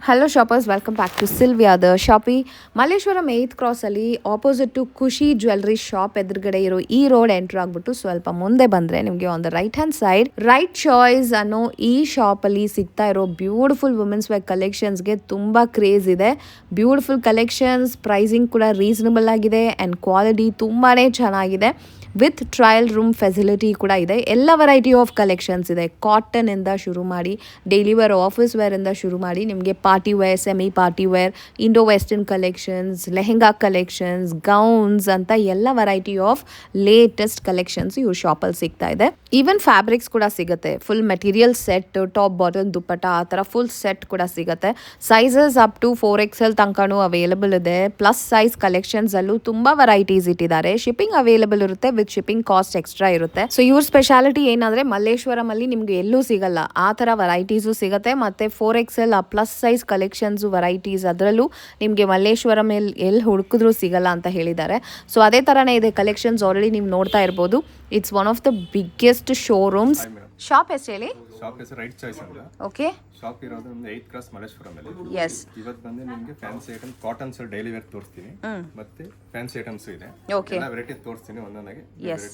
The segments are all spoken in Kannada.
Hello shoppers, welcome back to Sylvia the Shoppe. Malleshwaram 8th ಕ್ರಾಸಲ್ಲಿ opposite to Khushi jewellery shop ಎದುರುಗಡೆ ಇರೋ ಈ ರೋಡ್ ಎಂಟರ್ ಆಗ್ಬಿಟ್ಟು ಸ್ವಲ್ಪ ಮುಂದೆ ಬಂದರೆ ನಿಮಗೆ on the right hand side right choice ಅನ್ನೋ ಈ ಶಾಪಲ್ಲಿ ಸಿಗ್ತಾ ಇರೋ ಬ್ಯೂಟಿಫುಲ್ ವುಮೆನ್ಸ್ ವೇರ್ ಕಲೆಕ್ಷನ್ಸ್ಗೆ ತುಂಬ ಕ್ರೇಜ್ ಇದೆ. ಬ್ಯೂಟಿಫುಲ್ ಕಲೆಕ್ಷನ್ಸ್, ಪ್ರೈಸಿಂಗ್ ಕೂಡ ರೀಸನಬಲ್ ಆಗಿದೆ ಆ್ಯಂಡ್ ಕ್ವಾಲಿಟಿ ತುಂಬಾ ಚೆನ್ನಾಗಿದೆ. ವಿತ್ ಟ್ರಯಲ್ ರೂಮ್ ಫೆಸಿಲಿಟಿ ಕೂಡ ಇದೆ. ಎಲ್ಲ ವೆರೈಟಿ ಆಫ್ ಕಲೆಕ್ಷನ್ಸ್ ಇದೆ. ಕಾಟನಿಂದ ಶುರು ಮಾಡಿ ಡೈಲಿ ವೇರ್, ಆಫೀಸ್ ವೇರಿಂದ ಶುರು ಮಾಡಿ ನಿಮಗೆ party wear, semi party wear, Indo western collections, lehenga collections, gowns ಅಂತ ಎಲ್ಲ ವೆರೈಟಿ ಆಫ್ ಲೇಟೆಸ್ಟ್ ಕಲೆಕ್ಷನ್ಸ್ ಇವ್ರ ಶಾಪಲ್ಲಿ ಸಿಗ್ತಾ ಇದೆ. ಈವನ್ ಫ್ಯಾಬ್ರಿಕ್ಸ್ ಕೂಡ ಸಿಗುತ್ತೆ. Full material set, top bottom dupatta ಆ ಥರ ಫುಲ್ ಸೆಟ್ ಕೂಡ ಸಿಗುತ್ತೆ. ಸೈಜಸ್ ಅಪ್ ಟು 4XL ತನಕನೂ ಅವೈಲಬಲ್ ಇದೆ. ಪ್ಲಸ್ ಸೈಜ್ ಕಲೆಕ್ಷನ್ಸಲ್ಲೂ ತುಂಬ ವೆರೈಟೀಸ್ ಇಟ್ಟಿದ್ದಾರೆ. ಶಿಪ್ಪಿಂಗ್ ಅವೈಲಬಲ್ ಇರುತ್ತೆ, ವಿತ್ ಶಿಪ್ಪಿಂಗ್ ಕಾಸ್ಟ್ ಎಕ್ಸ್ಟ್ರಾ ಇರುತ್ತೆ. ಸೊ ಇವ್ರ ಸ್ಪೆಷಾಲಿಟಿ ಏನಂದ್ರೆ ಮಲ್ಲೇಶ್ವರಂ ಅಲ್ಲಿ ನಿಮ್ಗೆ ಎಲ್ಲೂ ಸಿಗಲ್ಲ ಆ ತರ ವೆರೈಟೀಸು ಸಿಗುತ್ತೆ. ಮತ್ತೆ 4XL plus size collections varieties ಅದರಲ್ಲೂ ನಿಮಗೆ ಮಲ್ಲೇಶ್ವರಂ ಎಲ್ಲಿ ಹುಡುಕಿದ್ರು ಸಿಗಲ್ಲ ಅಂತ ಹೇಳಿದ್ದಾರೆ. ಸೊ ಅದೇ ತರನೇ ಇದೆ ಕಲೆಕ್ಷನ್ಸ್. ಆಲ್ರೆಡಿ ನೀವು ನೋಡ್ತಾ ಇರ್ಬೋದು. It's one of the biggest showrooms. Shop ಹೆಸರು ಹೇಳಿ. ಶಾಪ್ ಹೆಸರು ರೈಟ್ ಚಾಯ್ಸ್ ಅಂತ. ಓಕೆ. ಶಾಪ್ ಇರೋದು ನಮ್ದು 8th ಕ್ರಾಸ್ ಮಲ್ಲೇಶ್ವರಂ ಅಲ್ಲಿ. ಎಸ್. ಇವತ್ತು ಬಂದು ನಿಮಗೆ fancy item cottons daily wear ತೋರಿಸ್ತೀನಿ. ಮತ್ತೆ ಫ್ಯಾನ್ಸಿ ಐಟಮ್ಸ್ ಇದೆ. ಓಕೆ. ಎಲ್ಲ ವೆರೈಟಿ ತೋರಿಸ್ತೀನಿ ಒಂದೊಂದಾಗಿ. Yes.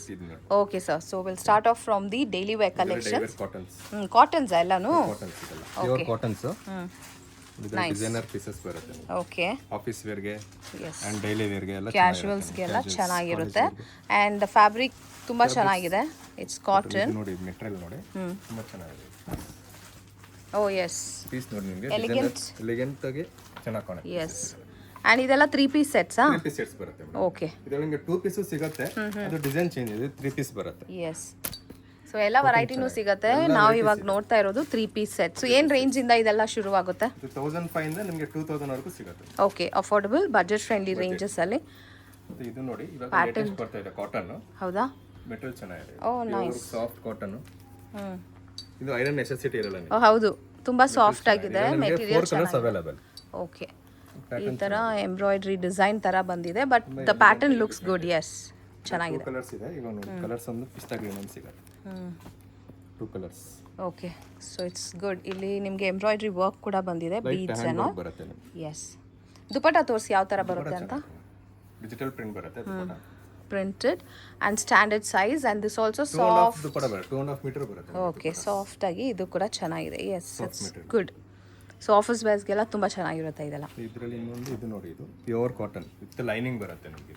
Okay sir. So will start off from the daily wear collections. Cottons. Cottons ಎಲ್ಲಾನು. ಕಾಟನ್ಸ್ ಇದೆಲ್ಲ. Pure cottons. ಡಿಸೈನರ್ ಪೀಸಸ್ ಬರುತ್ತೆ. ಓಕೆ. ಆಫೀಸ್ ವೇರ್ಗೆ ಅಂಡ್ ಡೈಲಿ ವೇರ್ಗೆ ಎಲ್ಲ ಕ್ಯಾಶುವಲ್ಸ್ಗೆ ಎಲ್ಲ ಚೆನ್ನಾಗಿರುತ್ತೆ. ಆ್ಯಂಡ್ ಫ್ಯಾಬ್ರಿಕ್ ತುಂಬ ಚೆನ್ನಾಗಿದೆ. It's cotton. ನೋಡಿ ಮೆಟೀರಿಯಲ್ ನೋಡಿ ತುಂಬಾ ಚೆನ್ನಾಗಿದೆ. ಓ ಎಸ್. ಪೀಸ್ ನೋಡಿ ನಿಮಗೆ ಎಲಿಗೆಂಟ್ ಆಗಿ ಚೆನ್ನಾಗಿ ಕಾಣುತ್ತೆ. ಎಸ್. ಆ್ಯಂಡ್ ಇದೆಲ್ಲ 3 ಪೀಸ್ ಸೆಟ್ಸಾ? 3 ಪೀಸ್ ಸೆಟ್ಸ್ ಬರುತ್ತೆ. ಓಕೆ. ಇದರಲ್ಲಿ ನಿಮಗೆ 2 ಪೀಸು ಸಿಗುತ್ತೆ. ಅದು ಡಿಸೈನ್ ಚೇಂಜ್ ಇದೆ. 3 ಪೀಸ್ ಬರುತ್ತೆ. ಎಸ್. ಸೊ ಎಲ್ಲ ವೆರೈಟಿನೂ ಸಿಗುತ್ತೆ. ನಾವು ಇವಾಗ ನೋಡ್ತಾ ಇರೋದು 3 ಪೀಸ್ ಸೆಟ್. ಸೊ ಏನು ರೇಂಜ್ ಇಂದ ಇದೆಲ್ಲ ಶುರುವಾಗುತ್ತೆ? 1005 ಇಂದ ನಿಮಗೆ 2000 ವರೆಗೂ ಸಿಗುತ್ತೆ. Okay. Affordable budget friendly ranges ಅಲ್ಲಿ. ಇದು ನೋಡಿ ಇವಾಗ ಲೇಟೆಸ್ಟ್ ಬರ್ತಾ ಇದೆ ಕಾಟನ್. ಹೌದಾ? ಮೆಟೀರಿಯಲ್ ಚೆನ್ನಾಗಿದೆ. Oh nice. Soft cotton. ಇದು ಐರನ್ ನೆಸೆಸಿಟಿ ಇರಲ್ಲ ನಿಮಗೆ. ಹೌದು, ತುಂಬಾ ಸಾಫ್ಟ್ ಆಗಿದೆ. Material 4 colours available. ಓಕೆ. ಈ ತರ ಎಂಬ್ರಾಯ್ಡ್ರಿ ಡಿಸೈನ್ ತರ ಬಂದಿದೆ. But the pattern looks good. Yes, ಚೆನ್ನಾಗಿದೆ. 2 ಕಲರ್ಸ್ ಇದೆ. ಈಗ ನೋಡಿ ಕಲರ್ಸ್ ಒಂದು ಪಿಸ್ತಾ ಗ್ರೀನ್ ಅಂತ ಸಿಗುತ್ತೆ. 2 colours. Okay. So it's good. ಇಲ್ಲಿ ನಿಮಗೆ ಎಂಬ್ರಾಯ್ಡ್ರಿ ವರ್ಕ್ ಕೂಡ ಬಂದಿದೆ. ಬೀಡ್ಸ್ ಏನೋ ಬರುತ್ತೆ. ಎಸ್. ದುಪಟ್ಟ ತೋರಿಸಿ ಯಾವ ತರ ಬರುತ್ತೆ ಅಂತ. ಡಿಜಿಟಲ್ ಪ್ರಿಂಟ್ ಬರುತ್ತೆ dupatta. Printed and standard size and this also soft. Dupatta ಬರುತ್ತೆ. 2.5 ಮೀಟರ್ ಬರುತ್ತೆ. ಓಕೆ. ಸಾಫ್ಟ್ ಆಗಿ ಇದು ಕೂಡ ಚೆನ್ನಾಗಿದೆ. Yes, it's good. So office ವೇರ್ಸ್ಗೆಲ್ಲ ತುಂಬ ಚೆನ್ನಾಗಿರುತ್ತೆ ಇದೆಲ್ಲ. ಇದರಲ್ಲಿ ಇನ್ನೊಂದು ಇದು ನೋಡಿ, ಇದು ಪ್ಯೂರ್ ಕಾಟನ್ ವಿತ್ ಲೈನಿಂಗ್ ಬರುತ್ತೆ ನಿಮಗೆ.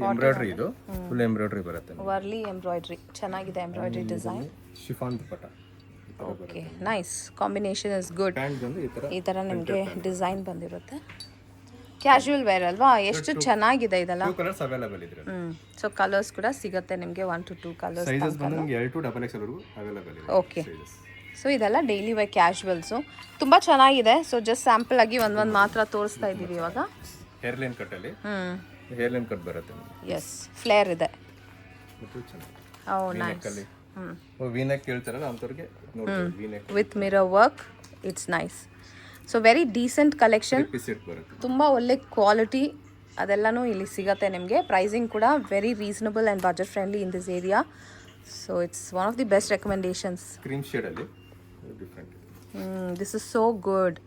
ಎಂಬ್ರಾಯ್ಡ್ರಿ, ಇದು ಫುಲ್ ಎಂಬ್ರಾಯ್ಡ್ರಿ ಬರುತ್ತೆ. ವರ್ಲಿ ಎಂಬ್ರಾಯ್ಡ್ರಿ ಚೆನ್ನಾಗಿದೆ. Embroidery design. Chiffon dupatta. Okay, nice. Combination is good. Pant ಬಂದು ಈ ಥರ ನಿಮಗೆ ಡಿಸೈನ್ ಬಂದಿರುತ್ತೆ. ಕ್ಯಾಶುವಲ್ ವೇರ್ ಅಲ್ವಾ? ಎಷ್ಟು ಚೆನ್ನಾಗಿದೆ ಇದೆಲ್ಲ. 2 ಕಲರ್ಸ್ ಅವೈಲೇಬಲ್ ಇದೆ. ಸೊ ಕಲರ್ಸ್ ಕೂಡ ಸಿಗುತ್ತೆ ನಿಮಗೆ. 1 to 2 ಕಲರ್ಸ್. ಸೈಜಸ್ ಬಂದು ನಿಮಗೆ L to XXL ವರೆಗೂ ಅವೈಲೇಬಲ್ ಇದೆ. ಓಕೆ. ಸೊ ಇದೆಲ್ಲ ಡೈಲಿ ವೇರ್ ಕ್ಯಾಶುವಲ್ಸು ತುಂಬ ಚೆನ್ನಾಗಿದೆ. ಸೊ ಜಸ್ಟ್ ಸ್ಯಾಂಪಲ್ ಆಗಿ ಒಂದೊಂದು ಮಾತ್ರ ತೋರಿಸ್ತಾ ಇದ್ದೀವಿ ಇವಾಗ. ಹೇರ್ ಲೈನ್ ಕಟ್ಟಲ್ಲಿ ಹೇರ್ ಲೈನ್ ಕಟ್ ಬರುತ್ತೆ. ಎಸ್, ಫ್ಲೇರ್ ಇದೆ. Oh nice. ವಿ-ನೆಕ್ ಕೇಳ್ತಾರಲ್ಲ ಅಂತವರಿಗೆ ನೋಡಿ, V neck with mirror work. It's nice. So very decent collection. ತುಂಬ ಒಳ್ಳೆ ಕ್ವಾಲಿಟಿ ಅದೆಲ್ಲನೂ ಇಲ್ಲಿ ಸಿಗುತ್ತೆ ನಿಮಗೆ. ಪ್ರೈಸಿಂಗ್ ಕೂಡ very reasonable and budget friendly in this area. So it's one of the best recommendations. Cream ಶೇಡಲ್ಲಿ different. This is so good.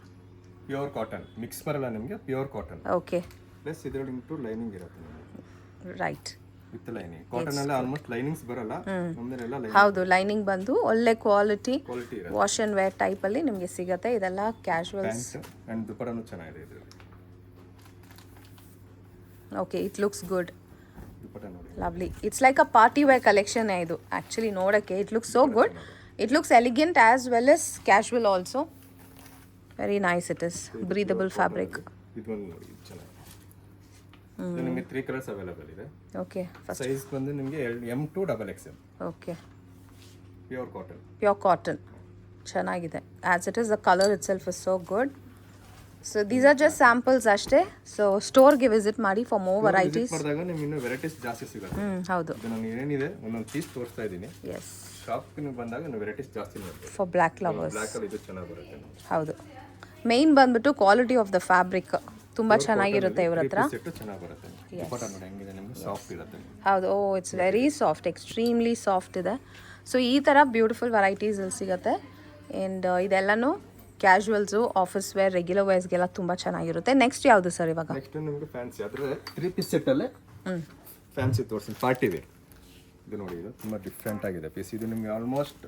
Pure cotton mix ಬರಲ್ಲ ನಿಮಗೆ. Pure cotton. ಓಕೆ. ಪ್ಲಸ್ ಇದರಲ್ಲಿ ಇಂಟು ಲೈನಿಂಗ್ ಇರುತ್ತೆ ನಿಮಗೆ. ರೈಟ್. With lining. ಕಾಟನ್ ಎಲ್ಲ ಆಲ್ಮೋಸ್ಟ್ ಲೈನಿಂಗ್ಸ್ ಬರಲ್ಲ. ನಮ್ಮದೆಲ್ಲ ಲೈನಿಂಗ್. ಹೌದು, ಲೈನಿಂಗ್ ಬಂದು ಒಳ್ಳೆ ಕ್ವಾಲಿಟಿ ಇರುತ್ತೆ. ವಾಶ್ ಅಂಡ್ ವೇರ್ ಟೈಪ್ ಅಲ್ಲಿ ನಿಮಗೆ ಸಿಗುತ್ತೆ. ಇದೆಲ್ಲ ಕ್ಯಾಶುವಲ್ಸ್. ಪ್ಯಾಂಟ್ ಅಂಡ್ ದುಪಟ್ಟನು ಚೆನ್ನಾಗಿದೆ ಇದರಲ್ಲಿ. Okay, it looks good. Dupatta ನೋಡಿ. Lovely. It's like a party wear collection ಇದು ಆ್ಯಕ್ಚುಲಿ ನೋಡೋಕ್ಕೆ. It looks so good. It looks elegant as well as casual also. Very nice. It is breathable fabric. ಇದೊಂದು ನೋಡಿ, ಇದು ಚೆನ್ನಾಗಿದೆ. ಇದು ನಿಮಗೆ 3 ಕಲರ್ಸ್ ಅವೈಲೇಬಲ್ ಇದೆ. ಓಕೆ. ಸೈಜ್ ಬಂದು ನಿಮಗೆ M to XXL. Okay. Pure cotton. Pure cotton ಚೆನ್ನಾಗಿದೆ. As it is the colour itself is so good. So these are just samples ಅಷ್ಟೇ. ಸೊ ಸ್ಟೋರ್ಗೆ ವಿಸಿಟ್ ಮಾಡಿ ಫಾರ್ ಮೋರ್ ವೆರೈಟೀಸ್. ಮಾಡಿದಾಗ ನಿಮ್ಗೆ ಇನ್ನೂ ವೆರೈಟೀಸ್ ಜಾಸ್ತಿ ಸಿಗುತ್ತೆ. ಹೌದು. ಇದು ನಾನು ಏನಿದೆ ಒಂದೊಂದು ಪೀಸ್ ತೋರಿಸ್ತಾ ಇದ್ದೀನಿ. ಎಸ್. ಶಾಪ್ಗೆ ನೀವು ಬಂದಾಗ ನೀವು ವೆರೈಟೀಸ್ ಜಾಸ್ತಿ ನೋಡ್ತೀವಿ. For black lovers. ಬ್ಲ್ಯಾಕ್ ಅಲ್ಲಿ ಇದು ಚೆನ್ನಾಗಿ ಬರುತ್ತೆ. ಹೌದು. ಮೇನ್ ಬಂದ್ಬಿಟ್ಟು ಕ್ವಾಲಿಟಿ ಆಫ್ ದ ಫ್ಯಾಬ್ರಿಕ್ ತುಂಬ ಚೆನ್ನಾಗಿರುತ್ತೆ ಇವ್ರ ಹತ್ರ. ಚೆನ್ನಾಗಿ ಬರುತ್ತೆ. ದುಪಟ್ಟ ನೋಡಿ ಹೆಂಗಿದೆ ನಿಮಗೆ. ಸಾಫ್ಟ್ ಇರುತ್ತೆ. ಹೌದು. Oh it's very soft. Extremely soft ಇದೆ. ಸೊ ಈ ಥರ ಬ್ಯೂಟಿಫುಲ್ ವೆರೈಟೀಸ್ ಇಲ್ಲಿ ಸಿಗುತ್ತೆ. ಆ್ಯಂಡ್ ಇದೆಲ್ಲನೂ ಕ್ಯಾಶುವಲ್ಸು ಆಫೀಸ್ ವೇರ್ ರೆಗ್ಯುಲರ್ ವೇರ್ಸ್ಗೆಲ್ಲ ತುಂಬ ಚೆನ್ನಾಗಿರುತ್ತೆ. ನೆಕ್ಸ್ಟ್ ಯಾವುದು ಸರ್ ಇವಾಗ? ನೆಕ್ಸ್ಟ್ ನಿಮಗೆ ಫ್ಯಾನ್ಸಿ ಆದರೆ 3 ಪೀಸ್ ಸೆಟ್ಟಲ್ಲೇ ಫ್ಯಾನ್ಸಿ ತೋರಿಸಿ ಪಾರ್ಟಿ ವೇರ್. ಇದು ನೋಡಿ, ಇದು ತುಂಬ ಡಿಫ್ರೆಂಟ್ ಆಗಿದೆ ಪೀಸ್. ಇದು ನಿಮಗೆ ಆಲ್ಮೋಸ್ಟ್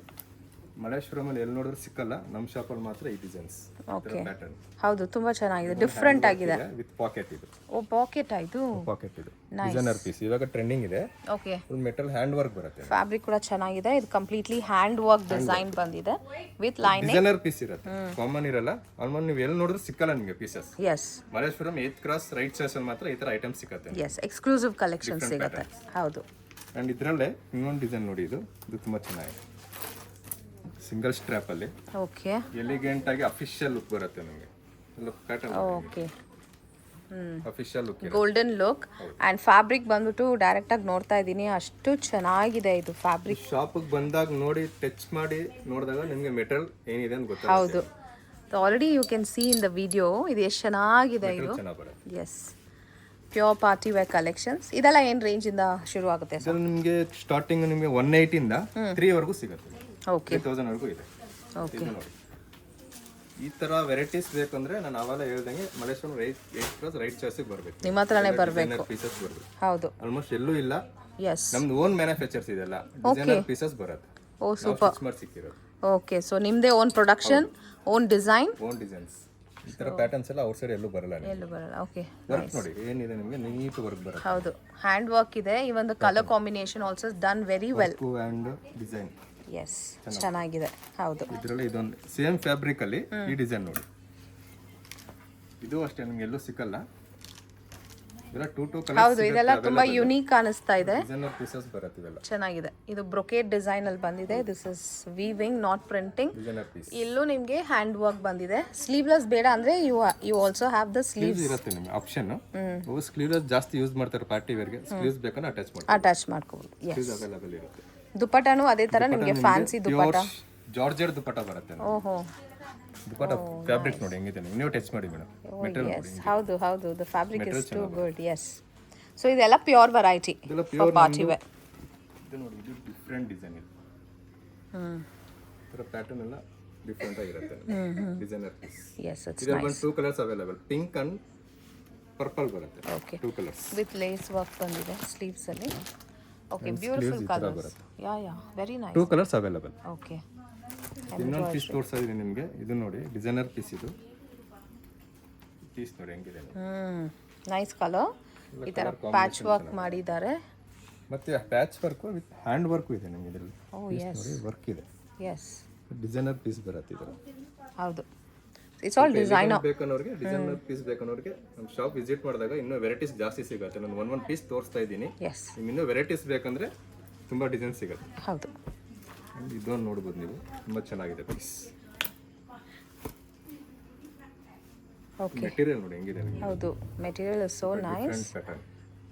ಮಲ್ಲೇಶ್ವರಮಲ್ಲಿ ಎಲ್ಲಿ ನೋಡಿದ್ರು ಸಿಕ್ಕಲ್ಲ, ನಮ್ಮ ಶಾಪಲ್ಲಿ ಮಾತ್ರ ಈ ಡಿಸೈನ್ಸ್ ಪ್ಯಾಟರ್ನ್. ಹೌದು, ತುಂಬ ಚೆನ್ನಾಗಿದೆ, ಡಿಫ್ರೆಂಟ್ ಆಗಿದೆ. ವಿತ್ ಪಾಕೆಟ್ ಇದು. ಓ, ಪಾಕೆಟ್ ಆಯಿತು. ಪಾಕೆಟ್ ಇದು ಡಿಸೈನರ್ ಪೀಸ್, ಇವಾಗ ಟ್ರೆಂಡಿಂಗ್ ಇದೆ. Okay, full metal hand work ಬರುತ್ತೆ. ಫ್ಯಾಬ್ರಿಕ್ ಕೂಡ ಚೆನ್ನಾಗಿದೆ. ಇದು ಕಂಪ್ಲೀಟ್ಲಿ ಹ್ಯಾಂಡ್ ವರ್ಕ್ ಡಿಸೈನ್ ಬಂದಿದೆ ವಿತ್ ಲೈನಿಂಗ್. ಡಿಸೈನರ್ ಪೀಸ್ ಇರುತ್ತೆ, ಕಾಮನ್ ಇರಲ್ಲ. ಆಲ್ಮೋಸ್ಟ್ ನೀವು ಎಲ್ಲಿ ನೋಡಿದ್ರು ಸಿಕ್ಕಲ್ಲ ನಿಮಗೆ pieces. Yes, Malleshwaram 8th cross right side ಅಲ್ಲಿ ಮಾತ್ರ ಈ ತರ ಐಟಮ್ ಸಿಗುತ್ತೆ. ಎಸ್, ಎಕ್ಸ್ಕ್ಲೂಸಿವ್ ಕಲೆಕ್ಷನ್ ಸಿಗುತ್ತೆ. ಹೌದು, ಅಂಡ್ ಇದರಲ್ಲೇ ಇನ್ನೊಂದು ಡಿಸೈನ್ ನೋಡಿ, ಇದು ತುಂಬಾ ಚೆನ್ನಾಗಿದೆ. ಸಿಂಗಲ್ ಸ್ಟ್ರಾಪ್ ಅಲ್ಲಿ ಓಕೆ, ಎಲಿಗೆಂಟ್ ಆಗಿ ಅಫಿಷಿಯಲ್ ಲುಕ್ ಬರುತ್ತೆ ನಿಮಗೆ. Look pattern okay, official look, golden look. And fabric ಬಂದ್ಬಿಟ್ಟು ಡೈರೆಕ್ಟ್ ಆಗಿ ನೋಡ್ತಾ ಇದ್ದೀನಿ, ಅಷ್ಟು ಚೆನ್ನಾಗಿದೆ ಇದು ಫ್ಯಾಬ್ರಿಕ್. ಶಾಪಿಗೆ ಬಂದಾಗ ನೋಡಿ, ಟಚ್ ಮಾಡಿ ನೋಡಿದಾಗ ನಿಮಗೆ ಮೆಟೀರಿಯಲ್ ಏನಿದೆ ಅಂತ ಗೊತ್ತಾಗುತ್ತೆ. ಹೌದು, already you can see in the video ಇದು ಎಷ್ಟು ಚೆನ್ನಾಗಿದೆ. ಇದು ಚೆನ್ನಾಗಿ ಬರುತ್ತೆ. Yes, pure party wear collections. ಇದೆಲ್ಲ ಏನು ರೇಂಜ್ ಇಂದ ಶುರು ಆಗುತ್ತೆ ಸರ್? ನಿಮಗೆ ಸ್ಟಾರ್ಟಿಂಗ್ ನಿಮಗೆ 180 ಇಂದ 3 ವರೆಗೂ ಸಿಗುತ್ತೆ. ಓಕೆ, 3000 ವರೆಗೂ ಇದೆ. ಓಕೆ, ನೋಡಿ ಈ ತರ ವೆರೈಟೀಸ್ ಬೇಕಂದ್ರೆ ನಾನು ಅವೆಲ್ಲ ಹೇಳ್ದಂಗೆ ಮಲ್ಲೇಶ್ವರಂ 8th ಕ್ರಾಸ್ ರೈಟ್ ಚಾಯ್ಸಿಗೆ ಬರಬೇಕು. ನಿಮ್ಮ ಹತ್ರನೇ ಬರಬೇಕು. ಪೀಸಸ್ ಬರಬೇಕು. ಹೌದು, ಆಲ್ಮೋಸ್ಟ್ ಎಲ್ಲೂ ಇಲ್ಲ. ಎಸ್, ನಮ್ದು ಓನ್ ಮ್ಯಾನುಫ್ಯಾಕ್ಚರ್ಸ್ ಇದೆಲ್ಲ, ಡಿಸೈನರ್ ಪೀಸಸ್ ಬರುತ್ತೆ. ಓ ಸೂಪರ್. ಮಾಡಿ ಸಿಕ್ಕಿರೋದು. ಓಕೆ, ಸೊ ನಿಮ್ಮದೇ own production, own design, own designs. ಈ ತರ ಪ್ಯಾಟರ್ನ್ಸ್ ಎಲ್ಲ ಔಟ್ ಸೈಡ್ ಎಲ್ಲೂ ಬರಲ್ಲ. ಎಲ್ಲೂ ಬರಲ್ಲ. ಓಕೆ, ವರ್ಕ್ ನೋಡಿ ಏನಿದೆ ನಿಮಗೆ, ನೀಟ್ ವರ್ಕ್ ಬರುತ್ತೆ. ಹೌದು, ಹ್ಯಾಂಡ್ ವರ್ಕ್ ಇದೆ. ಈ ಒಂದು colour combination also done very well. And design yes, ಚೆನ್ನಾಗಿದೆ. ಹೌದು, ಇದರಲ್ಲಿ ಇದೊಂದು ಸೇಮ್ ಫ್ಯಾಬ್ರಿಕ್ ಅಲ್ಲಿ ಈ ಡಿಸೈನ್ ನೋಡಿ, ಇದು ಅಷ್ಟೇ ನಿಮ್ಗೆ ಎಲ್ಲೂ ಸಿಕ್ಕಲ್ಲ. ಇದೆಲ್ಲ 2 ಕಲರ್ಸ್. ಹೌದು, ಇದೆಲ್ಲ ತುಂಬಾ ಯುನೀಕ್ ಅನಿಸ್ತಾ ಇದೆ. ಡಿಸೈನರ್ ಪೀಸಸ್ ಬರುತ್ತೆ ಇವೆಲ್ಲ. ಚೆನ್ನಾಗಿದೆ. ಇದು ಬ್ರೊಕೇಡ್ ಡಿಸೈನ್ ಅಲ್ಲಿ ಬಂದಿದೆ. This is weaving, not printing. Designer piece. ಇಲ್ಲೂ ನಿಮಗೆ ಹ್ಯಾಂಡ್ ವರ್ಕ್ ಬಂದಿದೆ. ಸ್ಲೀವ್ಲೆಸ್ ಬೇಡ ಅಂದ್ರೆ you also have the sleeves ಇರುತ್ತೆ ನಿಮಗೆ ಆಪ್ಷನ್. ಸ್ಲೀವ್ಲೆಸ್ ಜಾಸ್ತಿ ಯೂಸ್ ಮಾಡ್ತಾರೆ ಪಾರ್ಟಿ ವೇರ್ಗೆ. ಸ್ಲೀವ್ಸ್ ಬೇಕಂದ್ರೆ ಅಟ್ಯಾಚ್ ಮಾಡ್ಕೋಬಹುದು. ಸ್ಲೀವ್ಸ್ ಅವೈಲೇಬಲ್ ಇರುತ್ತೆ. ದುಪಟ್ಟಾನು ಅದೇ ತರ ನಿಮಗೆ ಫ್ಯಾನ್ಸಿ ದುಪಟ್ಟ. ಜಾರ್ಜೆಟ್ ದುಪಟ್ಟ ಬರುತ್ತೆ. ಓಹೋ, ದುಪಟ್ಟ ಫ್ಯಾಬ್ರಿಕ್ ನೋಡಿ ಹೆಂಗಿದೆ, ನೀವು ಟಚ್ ಮಾಡಿ ಮೇಡಮ್. ಮೆಟೀರಿಯಲ್ ನೋಡಿ. ಹೌದು ಹೌದು, the fabric is too good. Yes, so ಇದೆಲ್ಲ pure variety for party wear. ಇದು ನೋಡಿ, ಇದು ಡಿಫರೆಂಟ್ ಡಿಸೈನ್ ಇದೆ. ಇದರ ಪ್ಯಾಟರ್ನ್ ಎಲ್ಲ ಡಿಫರೆಂಟ್ ಆಗಿರುತ್ತೆ. Designer piece. ಎಸ್, ಇಟ್ಸ್ ಇದರಲ್ಲಿ 2 colours available, pink and purple ಬರುತ್ತೆ. Okay, 2 colours with lace work ಬಂದಿದೆ ಸ್ಲೀವ್ಸ್ ಅಲ್ಲಿ. Okay, beautiful colours. Yeah very nice. 2 colours available. Okay, ಇನ್ನೊಂದು ಪೀಸ್ ತೋರಿಸ್ತಾ ಇದೀನಿ ನಿಮಗೆ. ಇದು ನೋಡಿ, ಡಿಸೈನರ್ ಪೀಸ್. ಇದು ಪೀಸ್ ನೋಡಿ ಹೆಂಗಿದೆ. Nice colour. ಈ ತರ ಪ್ಯಾಚ್ ವರ್ಕ್ ಮಾಡಿದ್ದಾರೆ. ಮತ್ತೆ patch work with hand work ಇದೆ ನಿಮಗೆ ಇದರಲ್ಲಿ. ಓ ಎಸ್, ನೋಡಿ ವರ್ಕ್ ಇದೆ. ಎಸ್, ಡಿಸೈನರ್ ಪೀಸ್ ಬರುತ್ತೆ ಇದರ. ಹೌದು, ಇಟ್ಸ್ ಆಲ್ ಡಿಸೈನರ್. ಬೇಕನ್ನೋರಿಗೆ, ಡಿಸೈನರ್ ಪೀಸ್ ಬೇಕನ್ನೋರಿಗೆ ನಮ್ಮ ಶಾಪ್ ವಿಸಿಟ್ ಮಾಡಿದಾಗ ಇನ್ನೂ ವೆರೈಟೀಸ್ ಜಾಸ್ತಿ ಸಿಗುತ್ತೆ. ನಾನು ಒಂದೊಂದು ಪೀಸ್ ತೋರಿಸ್ತಾ ಇದ್ದೀನಿ. ಎಸ್, ನಿಮ್ಗೆ ಇನ್ನೂ ವೆರೈಟೀಸ್ ಬೇಕಂದ್ರೆ ತುಂಬಾ ಡಿಸೈನ್ ಸಿಗುತ್ತೆ. ಹೌದು, ಇದೊಂದು ನೋಡ್ಬೋದು ನೀವು, ತುಂಬಾ ಚೆನ್ನಾಗಿದೆ ಪೀಸ್. ಓಕೆ, ಮೆಟೀರಿಯಲ್ ನೋಡಿ ಹೆಂಗಿದೆ ನಿಮಗೆ. ಹೌದು, material is so nice. Pattern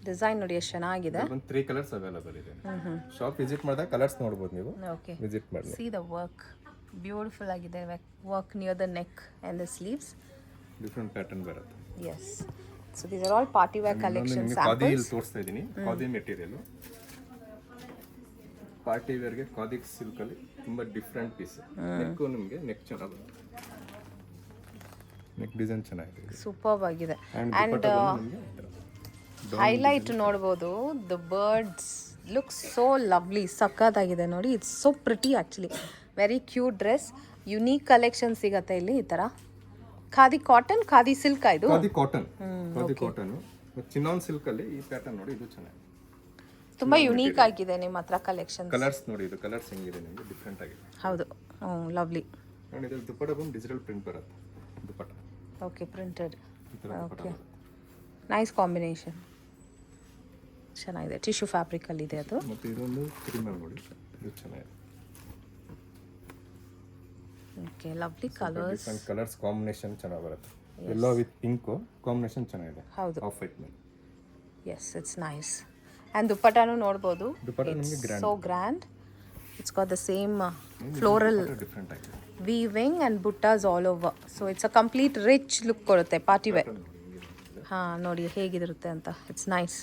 design ನೋಡಿ ಎಷ್ಟು ಚೆನ್ನಾಗಿದೆ. ಒಂದು 3 ಕಲರ್ಸ್ ಅವೈಲೇಬಲ್ ಇದೆ. ಶಾಪ್ ವಿಸಿಟ್ ಮಾಡಿದಾಗ ಕಲರ್ಸ್ ನೋಡ್ಬೋದು ನೀವು. ಓಕೆ, ವಿಸಿಟ್ ಮಾಡಿ. ಸಿ ದ ವರ್ಕ್, ಬ್ಯೂಟಿಫುಲ್ ಆಗಿದೆ. Work near the neck and the sleeves. Different pattern ಬರುತ್ತೆ. Yes, so these are all party wear collection khadi samples. ತೋರಿಸ್ತಾ ಇದ್ದೀನಿ. ಖಾದಿ ಮೆಟೀರಿಯಲ್ ಪಾರ್ಟಿ ವೇರ್ಗೆ ಖಾದಿ ಸಿಲ್ಕ್ ಅಲ್ಲಿ ತುಂಬಾ ಡಿಫರೆಂಟ್ ಪೀಸ್. ನೆಕ್ ನಿಮಗೆ ನೆಕ್ ಚೆನ್ನಾಗಿ ಬರುತ್ತೆ. ನೆಕ್ ಡಿಸೈನ್ ಚೆನ್ನಾಗಿದೆ. ಸೂಪರ್ ಆಗಿದೆ. ಅಂಡ್ ಹೈಲೈಟ್ ನೋಡ್ಬೋದು, the birds look so lovely. ಸಕ್ಕತ್ತಾಗಿದೆ ನೋಡಿ. It's so pretty actually. Very cute dress. Unique collection ಸಿಗತ್ತೆ ಇಲ್ಲಿ. ಈ ಥರ ಖಾದಿ ಕಾಟನ್, ಖಾದಿ ಸಿಲ್ಕ್. ಇದು khadi cotton. Khadi cotton chinon silk ಅಲ್ಲಿ ಈ ಪ್ಯಾಟರ್ನ್ ನೋಡಿ, ಇದು ಚೆನ್ನಾಗಿದೆ. ತುಂಬಾ ಯುನೀಕ್ ಆಗಿದೆ ನಿಮ್ಮ ಹತ್ರ ಕಲೆಕ್ಷನ್. ಕಲರ್ಸ್ ನೋಡಿ, ಇದು ಕಲರ್ಸ್ ಹೆಂಗಿದೆ ನಿಮಗೆ, ಡಿಫರೆಂಟ್ ಆಗಿದೆ. ಹೌದು, ಲವ್ಲಿ. ನೋಡಿ, ಇದು ದುಪಟ್ಟ ಬಂದು ಡಿಜಿಟಲ್ ಪ್ರಿಂಟ್ ಬರುತ್ತೆ. Dupatta okay, printed. ಈ ತರ ದುಪಟ್ಟ ಓಕೆ, ನೈಸ್ ಕಾಂಬಿನೇಷನ್. ಚೆನ್ನಾಗಿದೆ. ಟಿಶ್ಯೂ ಫ್ಯಾಬ್ರಿಕ್ ಅಲ್ಲಿ ಇದೆ ಅದು. ಮತ್ತೆ ಇದೊಂದು ಕ್ರೀಮಲ್ ನೋಡಿ, ಇದು ಚೆನ್ನಾಗಿದೆ. Okay, lovely colours. Different colours combination ಚೆನ್ನಾಗಿ ಬರುತ್ತೆ. ಯೆಲ್ಲೋ ವಿತ್ ಪಿಂಕ್ ಕಾಂಬಿನೇಷನ್ ಚೆನ್ನಾಗಿದೆ. ಹೌದು, ಆಫ್ ವೈಟ್ ಮೇಲೆ. Yes, it's nice. ಆ್ಯಂಡ್ ದುಪ್ಪಟ್ಟಾನು ನೋಡ್ಬೋದು. ದುಪಟ್ಟ ನಿಮಗೆ grand. So grand. It's got the same floral different ಆಗಿದೆ. ವೀವಿಂಗ್ ಆ್ಯಂಡ್ ಬುಟ್ಟಾಸ್ all over. So it's a complete rich look ಕೊಡುತ್ತೆ ಪಾರ್ಟಿ ವೇರ್. ಹಾಂ, ನೋಡಿ ಹೇಗಿರುತ್ತೆ ಅಂತ. It's nice.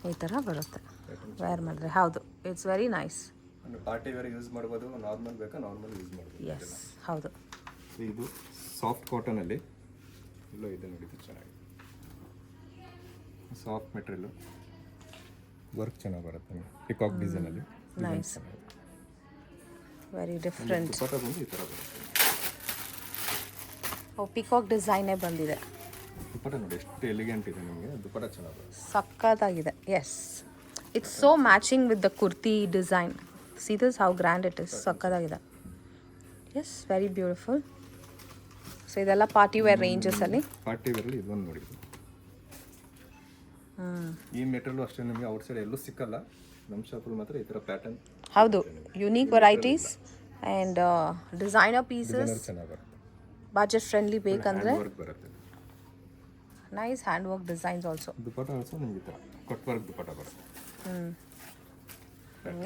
ಈ ಥರ ಬರುತ್ತೆ ವೇರ್ ಮಾಡಿದ್ರೆ. ಹೌದು, it's very nice. Party wear use ಮಾಡ್ಬೋದು, ನಾರ್ಮಲ್ ಬೇಕಾ ನಾರ್ಮಲ್ ಯೂಸ್ ಮಾಡ್ಬೋದು. ಎಸ್ ಹೌದು. ಇದು ಸಾಫ್ಟ್ ಕಾಟನಲ್ಲಿ ಎಲ್ಲೋ ಇದೆ ನೋಡಿ, ಇದು ಚೆನ್ನಾಗಿದೆ. ಸಾಫ್ಟ್ ಮೆಟೀರಿಯಲು, ವರ್ಕ್ ಚೆನ್ನಾಗಿ ಬರುತ್ತೆ ನಿಮಗೆ, ಪಿಕಾಕ್ ಡಿಸೈನಲ್ಲಿ. Nice, very different. ದುಪ್ಪಟ್ಟ ಬಂದು ಈ ಥರ ಬರುತ್ತೆ. ಓ, ಪಿಕಾಕ್ ಡಿಸೈನೇ ಬಂದಿದೆ. ದುಪ್ಪಟ್ಟ ನೋಡಿ ಎಷ್ಟು ಎಲಿಗೆಂಟ್ ಇದೆ ನಿಮಗೆ, ದುಪ್ಪಟ್ಟ ಚೆನ್ನಾಗಿ ಬರುತ್ತೆ. ಸಕ್ಕತ್ತಾಗಿದೆ. Yes, it's so matching with the kurti design. See this how grand it is. ಸಕ್ಕತ್ತಾಗಿದೆ. Yes, very beautiful. ಸೊ ಇದೆಲ್ಲ ಪಾರ್ಟಿ ವೇರ್ ರೇಂಜಸಲ್ಲಿ. ಪಾರ್ಟಿ ವೇರಲ್ಲಿ ಇದೊಂದು ನೋಡಿ. ಈ ಮೆಟೀರಿಯಲ್ ಅಷ್ಟೇ ನಿಮಗೆ ಔಟ್ಸೈಡ್ ಎಲ್ಲೂ ಸಿಕ್ಕಲ್ಲ, ನಮ್ಮ ಶಾಪಲ್ಲಿ ಮಾತ್ರ ಈ ಥರ ಪ್ಯಾಟರ್ನ್. ಹೌದು, unique varieties and designer pieces. ಚೆನ್ನಾಗಿ ಬರುತ್ತೆ. ಬಜೆಟ್ ಫ್ರೆಂಡ್ಲಿ ಬೇಕಂದರೆ ವರ್ಕ್ ಬರುತ್ತೆ. Nice hand work designs also. Dupatta also ನಿಮಗೆ ಈ ಥರ ಕಟ್ ವರ್ಕ್ ದುಪ್ಪಟ್ಟ ಬರುತ್ತೆ.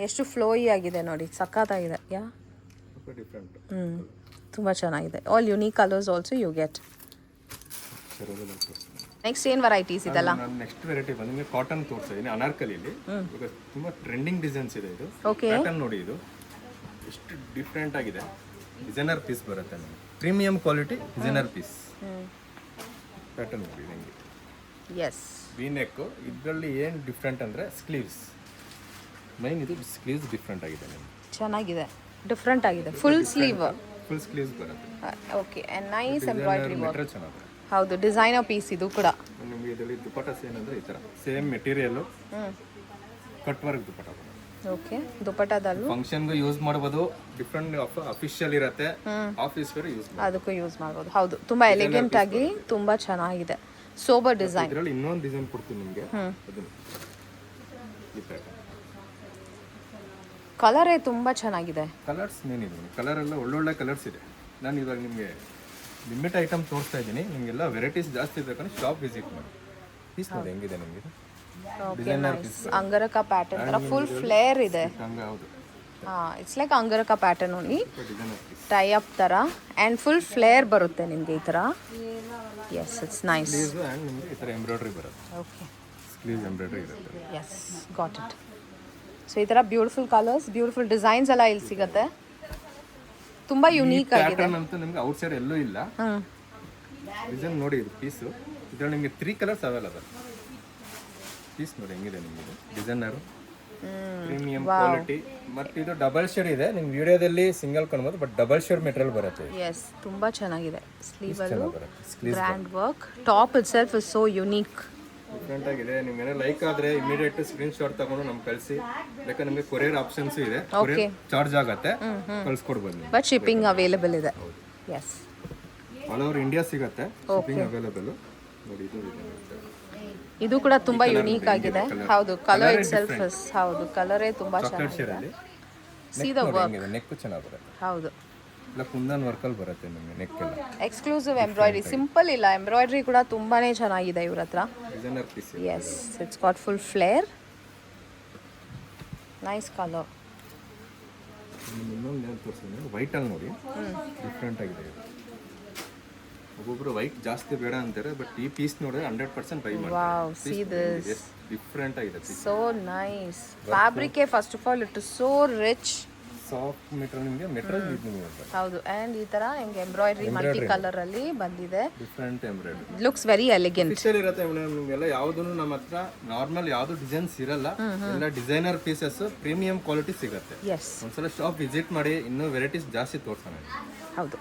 ಎಷ್ಟು ಫ್ಲೋಯಿ ಆಗಿದೆ ನೋಡಿ, ಸಕ್ಕತ್ತಾಗಿದೆ. Yeah, different. ತುಂಬ ಚೆನ್ನಾಗಿದೆ. All unique colours also you get. Next ಏನು ವೆರೈಟೀಸ್ ಇದೆಲ್ಲ? ನಾನು ನೆಕ್ಸ್ಟ್ ವೆರೈಟಿ ಬಂದು ನಿಮಗೆ ಕಾಟನ್ ತೋರಿಸ್ತಾ ಇದ್ದೀನಿ, ಅನಾರ್ಕಲಿಯಲ್ಲಿ. ಈಗ ತುಂಬ ಟ್ರೆಂಡಿಂಗ್ ಡಿಸೈನ್ಸ್ ಇದೆ. ಇದು ಓಕೆ, ಪ್ಯಾಟರ್ನ್ ನೋಡಿ, ಇದು ಎಷ್ಟು ಡಿಫ್ರೆಂಟ್ ಆಗಿದೆ. ಡಿಸೈನರ್ ಪೀಸ್ ಬರುತ್ತೆ ನಿಮಗೆ, premium quality designer piece. Pattern ನೋಡಿ ನಿಮಗೆ. Yes, V neck. ಇದರಲ್ಲಿ ಏನು ಡಿಫ್ರೆಂಟ್ ಅಂದರೆ ಸ್ಲೀವ್ಸ್, ಮೈನ್ ಇದು ಸ್ಲೀವ್ಸ್ ಡಿಫ್ರೆಂಟ್ ಆಗಿದೆ ನಿಮಗೆ. ಚೆನ್ನಾಗಿದೆ, ಡಿಫ್ರೆಂಟ್ ಆಗಿದೆ. ಫುಲ್ ಸ್ಲೀವ್, ಫುಲ್ ಸ್ಲೀವ್ಸ್ ಬರುತ್ತೆ. Okay, and nice embroidery work. Material ಚೆನ್ನಾಗಿದೆ. ಹೌದು, ಡಿಸೈನರ್ ಪೀಸ್ ಇದು ಕೂಡ. ನಿಮಗೆ ಇದರಲ್ಲಿ ದುಪ್ಪಟ್ಟ ಏನಂದರೆ ಈ ಥರ ಸೇಮ್ ಮೆಟೀರಿಯಲ್ಲು, ಕಟ್ ವರ್ಕ್ ದುಪ್ಪಟ್ಟ ಬರುತ್ತೆ. ಓಕೆ, ದುಪ್ಪಟ್ಟದಲ್ಲೂ ಫಂಕ್ಷನ್ಗೂ ಯೂಸ್ ಮಾಡ್ಬೋದು. ಡಿಫ್ರೆಂಟ್ ಅಫಿಷಿಯಲ್ ಇರುತ್ತೆ, ಆಫೀಸ್ ವೇರ್ ಯೂಸ್ ಮಾಡ್ಬೋದು. ಅದಕ್ಕೂ ಯೂಸ್ ಮಾಡ್ಬೋದು. ಹೌದು, ತುಂಬ ಎಲಿಗೆಂಟ್ ಆಗಿ ತುಂಬ ಚೆನ್ನಾಗಿದೆ. Sober design. ಇದರಲ್ಲಿ ಇನ್ನೊಂದು ಡಿಸೈನ್ ಕೊಡ್ತೀನಿ ನಿಮಗೆ. ಈ ಪ್ಯಾಟರ್ನ್ ಕಲರೇ ತುಂಬ ಚೆನ್ನಾಗಿದೆ. ಕಲರ್ಸ್ ಮೇನ್ ಇದೆ, ಕಲರ್ ಎಲ್ಲ ಒಳ್ಳೊಳ್ಳೆ ಕಲರ್ಸ್ ಇದೆ. ನಾನು ಇವಾಗ ನಿಮಗೆ ಲಿಮಿಟ್ ಐಟಮ್ ತೋರಿಸ್ತಾ ಇದ್ದೀನಿ. ನಿಮಗೆಲ್ಲ ವೆರೈಟೀಸ್ ಜಾಸ್ತಿ ಬೇಕಂದ್ರೆ ಶಾಪ್ ವಿಸಿಟ್ ಮಾಡಿ. ಪೀಸ್ ನೋಡಿ ಹೆಂಗಿದೆ ನಿಮಗೆ. Okay, nice. ಅಂಗರಕ ಪ್ಯಾಟರ್ನ್ ಥರ ಫುಲ್ ಫ್ಲೇರ್ ಇದೆ. ಹಂಗೆ ಹೌದು. It's like angrakha pattern only, designer piece. Tie up ಥರ ಆ್ಯಂಡ್ ಫುಲ್ ಫ್ಲೇರ್ ಬರುತ್ತೆ ನಿಮಗೆ ಈ ಥರ. Yes, it's nice. Sleeves and ನಿಮಗೆ ಈ ಥರ ಎಂಬ್ರಾಯ್ಡ್ರಿ ಬರುತ್ತೆ. ಓಕೆ, ಸ್ಲೀವ್ಸ್ ಎಂಬ್ರಾಯ್ಡ್ರಿ ಇರುತ್ತೆ. Yes, got it. ಸೊ ಈ ಥರ ಬ್ಯೂಟಿಫುಲ್ ಕಲರ್ಸ್, ಬ್ಯೂಟಿಫುಲ್ ಡಿಸೈನ್ಸ್ ಎಲ್ಲ ಇಲ್ಲಿ ಸಿಗುತ್ತೆ. ತುಂಬ ಯುನೀಕ್ ಆಗಿದೆ. ಪ್ಯಾಟರ್ನ್ ಅಂತೂ ನಿಮಗೆ ಔಟ್ಸೈಡ್ ಎಲ್ಲೂ ಇಲ್ಲ. ಡಿಸೈನ್ ನೋಡಿ, ಇದು ಪೀಸು. ಇದರಲ್ಲಿ ನಿಮಗೆ 3 ಕಲರ್ಸ್ ಅವೈಲಬಲ್. ಪೀಸ್ ನೋಡಿ ಹೆಂಗಿದೆ ನಿಮಗೆ. Designer premium quality. ಮತ್ತು ಇದು ಡಬಲ್ ಶೇಡ್ ಇದೆ. ನಿಮ್ಮ ವಿಡಿಯೋದಲ್ಲಿ ಸಿಂಗಲ್ ಕಾಣ್ಬೋದು, ಬಟ್ ಡಬಲ್ ಶೇಡ್ ಮೆಟೀರಿಯಲ್ ಬರುತ್ತೆ. ಎಸ್, ತುಂಬ ಚೆನ್ನಾಗಿದೆ. ಸ್ಲೀವಲ್ಲೂ ಬರುತ್ತೆ. Grand work. Top it self is so unique. Different ಆಗಿದೆ. ನಿಮ್ಗೆ ಲೈಕ್ ಆದರೆ ಇಮಿಡಿಯೇಟ್ ಸ್ಕ್ರೀನ್ ಶಾಟ್ ತಗೊಂಡು ನಮ್ಗೆ ಕಳಿಸಿ. ಬೇಕಾದ್ರೆ ನಿಮಗೆ ಕೊರಿಯರ್ ಆಪ್ಷನ್ಸ್ ಇದೆ, ಕೊರಿಯರ್ ಚಾರ್ಜ್ ಆಗುತ್ತೆ, ಕಳ್ಸ್ಕೊಡ್ಬೋದು ನೀವು. ಬಟ್ ಶಿಪ್ಪಿಂಗ್ ಅವೈಲೇಬಲ್ ಇದೆ. ಎಸ್, ಆಲ್ ಓವರ್ ಇಂಡಿಯಾ ಸಿಗುತ್ತೆ ಶಿಪ್ಪಿಂಗ್ ಅವೈಲೇಬಲ್. ನೋಡಿ, ಇದು ಕೂಡ ತುಂಬಾ ಯುನೀಕ್ ಆಗಿದೆ. ಹೌದು, ಕಲರ್ ಇಟ್ ಸೆಲ್ಫ್ ಇಸ್, ಹೌದು, ಕಲರೇ ತುಂಬಾ ಚೆನ್ನಾಗಿದೆ. ಸಿ ದ ವರ್ಕ್, ನೆಕ್ ಚೆನ್ನಾಗಿ ಬರುತ್ತೆ. ಹೌದು, ಇಲ್ಲ ಕುಂದನ್ ವರ್ಕಲ್ಲಿ ಬರುತ್ತೆ ನಿಮಗೆ ನೆಕ್ ಎಲ್ಲ. ಎಕ್ಸ್ಕ್ಲೂಸಿವ್ ಎಂಬ್ರಾಯ್ಡ್ರಿ, ಸಿಂಪಲ್ ಇಲ್ಲ, ಎಂಬ್ರಾಯ್ಡ್ರಿ ಕೂಡ ತುಂಬಾನೇ ಚೆನ್ನಾಗಿದೆ ಇವ್ರ ಹತ್ರ. Designer piece. Yes, it's got full flare. Nice colour. ಇನ್ನೊಂದು ಏನು ತೋರಿಸ್ತೀನಿ, ವೈಟಲ್ಲಿ ನೋಡಿ, ಡಿಫ್ರೆಂಟ್ ಆಗಿದೆ. ಒಬ್ಬೊಬ್ರು ವೈಟ್ ಜಾಸ್ತಿ ಬೇಡ ಅಂತಾರೆ, ಬಟ್ ಈ ಪೀಸ್ ನೋಡಿದ್ರೆ 100% ಬೈ ಮಾಡಿ. ವಾವ್, ಸಿ ದಿಸ್, ಡಿಫ್ರೆಂಟ್ ಆಗಿದೆ piece. So nice. Fabric first of all it is so rich. Soft material ನಿಮಗೆ ಮೆಟೀರಿಯಲ್ ನಿಮಗೆ. ಹೌದು, ಆ್ಯಂಡ್ ಈ ಥರ ನಿಮಗೆ ಎಂಬ್ರಾಯ್ಡ್ರಿ ಮಲ್ಟಿ ಕಲರ್ ಅಲ್ಲಿ ಬಂದಿದೆ. Different embroidery. Looks very elegant. Picture ಇರುತ್ತೆ ನಿಮಗೆಲ್ಲ. ಯಾವುದೂ ನಮ್ಮ ಹತ್ರ ನಾರ್ಮಲ್ ಯಾವುದು ಡಿಸೈನ್ಸ್ ಇರಲ್ಲ, ಎಲ್ಲ ಡಿಸೈನರ್ ಪೀಸಸ್, ಪ್ರೀಮಿಯಂ ಕ್ವಾಲಿಟಿ ಸಿಗುತ್ತೆ. ಎಸ್, ಒಂದ್ಸಲ ಶಾಪ್ ವಿಸಿಟ್ ಮಾಡಿ, ಇನ್ನೂ ವೆರೈಟೀಸ್ ಜಾಸ್ತಿ ತೋರ್ಸೋಣ. ಹೌದು.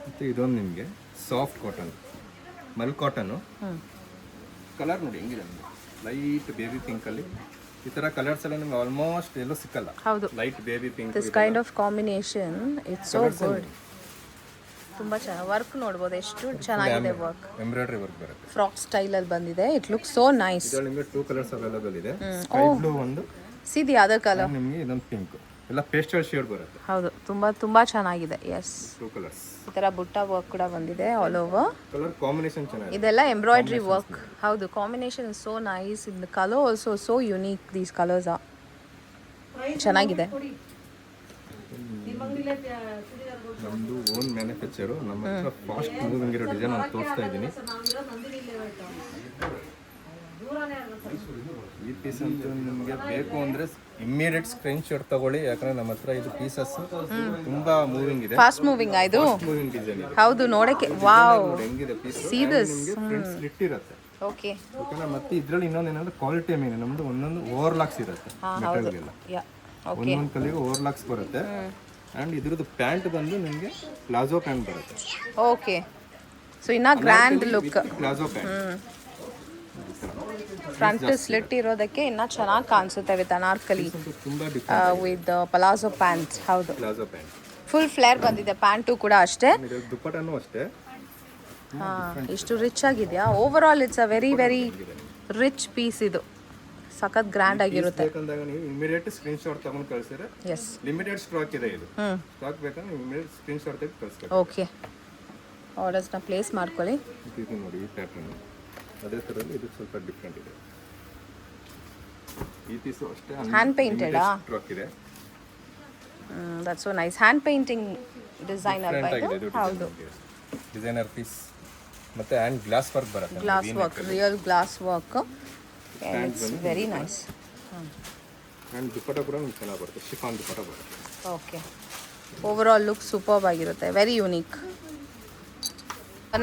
ಮತ್ತು ಇದೊಂದು ನಿಮಗೆ ಸಾಫ್ಟ್ ಕಾಟನ್, ಮಲ್ ಕಾಟನು. ಕಲರ್ ನೋಡಿ ಹೆಂಗಿದೆ ನಿಮಗೆ, ಲೈಟ್ ಬೇಬಿ ಪಿಂಕಲ್ಲಿ. ಈ ಥರ ಕಲರ್ಸ್ ಎಲ್ಲ ನಿಮ್ಗೆ ಆಲ್ಮೋಸ್ಟ್ ಎಲ್ಲೂ ಸಿಕ್ಕಲ್ಲ. ಹೌದು, light baby pink. This kind of combination it's so good. ತುಂಬಾ ಚೆನ್ನಾಗಿ ವರ್ಕ್ ನೋಡ್ಬೋದು, ಎಷ್ಟು ಚೆನ್ನಾಗಿದೆ ವರ್ಕ್. ಎಂಬ್ರಾಯ್ಡ್ರಿ ವರ್ಕ್ ಬರುತ್ತೆ. ಫ್ರಾಕ್ ಸ್ಟೈಲ್ ಅಲ್ಲಿ ಬಂದಿದೆ. It looks so nice. ಇದರಲ್ಲಿ ನಿಮಗೆ 2 ಕಲರ್ಸ್ ಅವೈಲೇಬಲ್ ಇದೆ. ಸ್ಕೈ ಬ್ಲೂ ಒಂದು, ಸಿ ದಿ ಅದರ್ ಕಲರ್. ನಿಮಗೆ ಇದೊಂದು ಪಿಂಕ್, ಎಲ್ಲ ಪೇಸ್ಟಲ್ ಶೇಡ್ ಬರುತ್ತೆ. ಹೌದು, ತುಂಬಾ ಚೆನ್ನಾಗಿದೆ. Yes, 2 colours. ಈ ತರ ಬುಟ್ಟ ವರ್ಕ್ ಕೂಡ ಬಂದಿದೆ ಆಲ್ ಓವರ್. ಕಲರ್ ಕಾಂಬಿನೇಷನ್ ಚೆನ್ನಾಗಿದೆ. ಇದೆಲ್ಲ ಎಂಬ್ರಾಯ್ಡ್ರಿ ವರ್ಕ್. ಹೌದು, combination is so nice. In the colour also so unique. These colours R ಚೆನ್ನಾಗಿದೆ. ನಮ್ಮದು ಓನ್ ಮ್ಯಾನುಫ್ಯಾಕ್ಚರು. ನಮ್ಮ ಹತ್ರ ಫಾಸ್ಟ್ ಮೂವಿಂಗ್ ಇರೋ ಡಿಸೈನ್ ನಾನು ತೋರಿಸ್ತಾ ಇದ್ದೀನಿ. ಈ ಪೀಸ್ ಅಂತೂ ನಿಮಗೆ ಬೇಕು ಅಂದರೆ ಇಮ್ಮಿಡಿಯೇಟ್ ಸ್ಕ್ರೀನ್ ಶಾಟ್ ತಗೊಳ್ಳಿ, ಯಾಕಂದ್ರೆ ನಮ್ಮ ಹತ್ರ ಇದು ಪೀಸಸ್ ತುಂಬಾ ಮೂವಿಂಗ್ ಇದೆ, ಫಾಸ್ಟ್ ಮೂವಿಂಗ್ ಇದು. ಮೂವಿಂಗ್ ಡಿಸೈನ್ ಇದೆ. ಹೌದು, ನೋಡಕ್ಕೆ ವಾವ್. ಹೆಂಗಿದೆ ಪೀಸ್ See this. ನಿಮಗೆ ಫ್ರಂಟ್ ಸ್ಲಿಟ್ ಇರುತ್ತೆ. ಓಕೆ. ಓಕೆನಾ. ಮತ್ತೆ ಇದ್ರಲ್ಲಿ ಇನ್ನೊಂದು ಏನಂದ್ರೆ ಕ್ವಾಲಿಟಿ ಮೀನು ನಮ್ದು ಒಂದೊಂದು ಓವರ್ಲಾಕ್ಸ್ ಇರುತ್ತೆ ಮೆಟೀರಿಯಲ್. ಒಂದೊಂದು ಕಲಿಗೆ ಓವರ್ಲಾಕ್ಸ್ ಬರುತ್ತೆ. ಆ್ಯಂಡ್ ಇದ್ರದ್ದು ಪ್ಯಾಂಟ್ ಬಂದು ನಿಮಗೆ ಪ್ಲಾಜೋ ಪ್ಯಾಂಟ್ ಬರುತ್ತೆ. ಓಕೆ. ಸೊ ಇನ್ನ grand look. Palazzo pant front slit ಇರೋದಕ್ಕೆ ಇನ್ನ ಚೆನ್ನಾಗಿ ಕಾಣಿಸುತ್ತೆ ವಿತ್ ಅನಾರ್ಕಲಿ ತುಂಬಾ ವಿತ್ ಪಲಾಜೋ ಪ್ಯಾಂಟ್. ಹೌದು, ಪ್ಲಾಜೋ ಪ್ಯಾಂಟ್ ಫುಲ್ ಫ್ಲೇರ್ ಬಂದಿದೆ. ಪ್ಯಾಂಟು ಕೂಡ ಅಷ್ಟೇ. ದುಪ್ಪಟ್ಟನೂ ಅಷ್ಟೇ. ಇಷ್ಟು ರಿಚ್ ಆಗಿದೆಯಾ. Over all it's a very very rich piece. ಇದು ಸಖತ್ ಗ್ರ್ಯಾಂಡ್ ಆಗಿರುತ್ತೆ. ಬೇಕಂದಾಗ ನೀವು ಇಮಿಡಿಯೇಟ್ ಸ್ಕ್ರೀನ್ ಶಾಟ್ ತಗೊಂಡು ಕಳಿಸಿದ್ರೆ ಎಸ್, ಲಿಮಿಟೆಡ್ ಸ್ಟಾಕ್ ಇದೆ. ಇದು ಸ್ಟಾಕ್ ಬೇಕಂದ್ರೆ ನೀವು ಇಮಿಡಿಯೇಟ್ ಸ್ಕ್ರೀನ್ ಶಾಟ್ ತೆಗೆದು ಕಳಿಸ್ಬೇಕು. ಓಕೆ. ಆರ್ಡರ್ಸ್ನ ಪ್ಲೇಸ್ ಮಾಡ್ಕೊಳ್ಳಿ. ಇದು ನೋಡಿ ಈ ಪ್ಯಾಟರ್ನ್ ಅದೇ ಥರದಲ್ಲಿ ಇದು ಸ್ವಲ್ಪ ಡಿಫ್ರೆಂಟ್ ಇದೆ. ಈ ಪೀಸು ಅಷ್ಟೇ ಹ್ಯಾಂಡ್ ಪೇಂಟೆಡಾ? ಸ್ಟಾಕ್ ಇದೆ. That's so nice. Hand painting designer ಇದು. ಹೌದು, ಡಿಸೈನರ್ ಪೀಸ್. ಮತ್ತೆ ಹ್ಯಾಂಡ್ ಗ್ಲಾಸ್ ವರ್ಕ್ ಬರುತ್ತೆ. Glass work, real glass work. It's very nice. Hand dupatta ಕೂಡ ಚೆನ್ನಾಗಿ ಬರುತ್ತೆ. ಶಿಫಾನ್ ದುಪ್ಪಟ್ಟ ಬರುತ್ತೆ. Okay. Over all look superb ಆಗಿರುತ್ತೆ. Very unique.